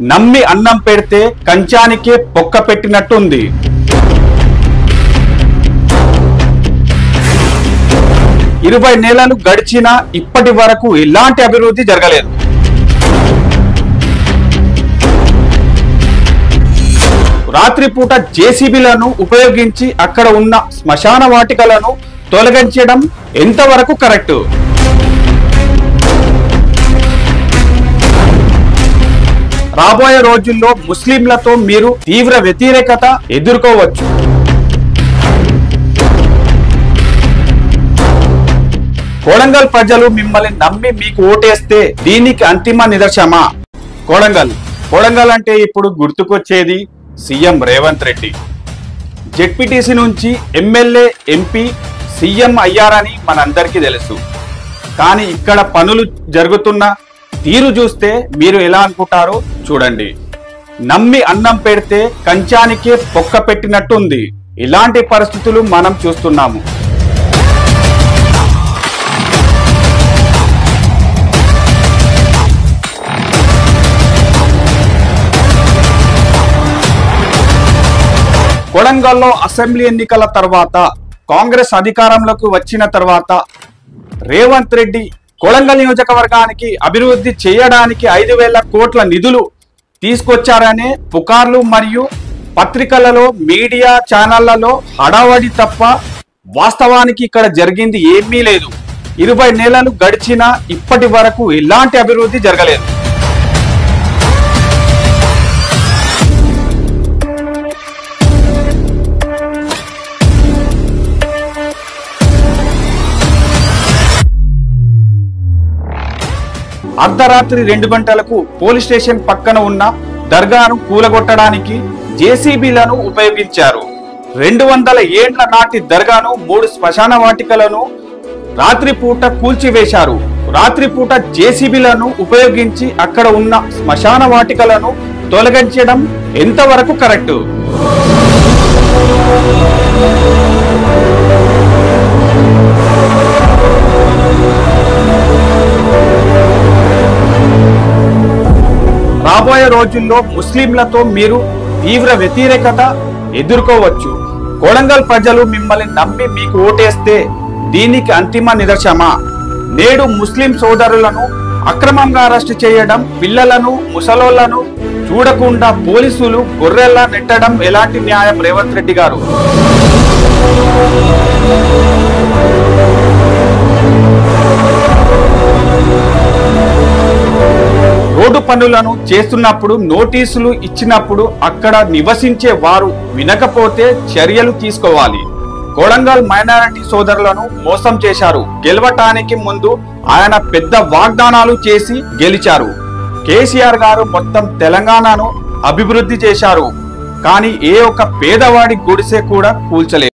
నమ్మి అన్నం పెడితే కంచానికే పొక్క పెట్టినట్టుంది. ఇరవై నెలలు గడిచినా ఇప్పటి వరకు ఎలాంటి అభివృద్ధి జరగలేదు. రాత్రిపూట జేసీబీలను ఉపయోగించి అక్కడ ఉన్న శ్మశాన వాటికలను తొలగించడం ఎంతవరకు కరెక్ట్? రాబోయే రోజుల్లో ముస్లింలతో మీరు తీవ్ర వ్యతిరేకత ఎదుర్కోవచ్చు. కొడంగల్ ప్రజలు మిమ్మల్ని నమ్మి మీకు ఓటేస్తే దీనికి అంతిమ నిదర్శనమా? కొడంగల్ అంటే ఇప్పుడు గుర్తుకొచ్చేది సీఎం రేవంత్ రెడ్డి. జెడ్పీటీసీ నుంచి ఎమ్మెల్యే, ఎంపీ, సీఎం అయ్యారని మనందరికీ తెలుసు. కానీ ఇక్కడ పనులు జరుగుతున్న తీరు చూస్తే మీరు ఎలా అనుకుంటారో చూడండి. నమ్మి అన్నం పెడితే కంచానికే పొక్క పెట్టినట్టుంది. ఇలాంటి పరిస్థితులు మనం చూస్తున్నాము. కొడంగల్లో అసెంబ్లీ ఎన్నికల తర్వాత కాంగ్రెస్ అధికారంలోకి వచ్చిన తర్వాత రేవంత్ రెడ్డి కొడంగల్ నియోజకవర్గానికి అభివృద్ధి చేయడానికి 5,000 కోట్ల నిధులు తీసుకొచ్చారనే పుకార్లు మరియు పత్రికలలో, మీడియా ఛానళ్లలో హడావడి తప్ప వాస్తవానికి ఇక్కడ జరిగింది ఏమీ లేదు. 20 నెలలు గడిచినా ఇప్పటి వరకు ఎలాంటి అభివృద్ధి జరగలేదు. అర్ధరాత్రి 2 గంటలకు పోలీస్ స్టేషన్ పక్కన ఉన్న దర్గాను కూలగొట్టడానికి జేసీబీలను ఉపయోగించారు. 200 ఏండ్ల నాటి దర్గాను, 3 శ్మశాన వాటికలను రాత్రిపూట కూల్చివేశారు. రాత్రిపూట జేసీబీలను ఉపయోగించి అక్కడ ఉన్న శ్మశాన వాటికలను తొలగించడం ఎంతవరకు కరెక్ట్? రాబోయే రోజుల్లో ముస్లింలతో మీరు తీవ్ర వ్యతిరేకత ఎదుర్కోవచ్చు. కొడంగల్ ప్రజలు మిమ్మల్ని నమ్మి మీకు ఓటేస్తే దీనికి అంతిమ నిదర్శనమా? నేడు ముస్లిం సోదరులను అక్రమంగా అరెస్టు చేయడం, పిల్లలను, ముసలోళ్లను చూడకుండా పోలీసులు గొర్రెల్లా నెట్టడం ఎలాంటి న్యాయం రేవంత్ రెడ్డి గారు? రోడ్డు పనులను చేస్తున్నప్పుడు, నోటీసులు ఇచ్చినప్పుడు అక్కడ నివసించే వారు వినకపోతే చర్యలు తీసుకోవాలి. కొడంగల్ మైనారిటీ సోదరులను మోసం చేశారు. గెలవటానికి ముందు ఆయన పెద్ద వాగ్దానాలు చేసి గెలిచారు. కేసీఆర్ గారు మొత్తం తెలంగాణను అభివృద్ధి చేశారు. కానీ ఏ ఒక్క పేదవాడి గుడిసె కూడా కూల్చలేదు.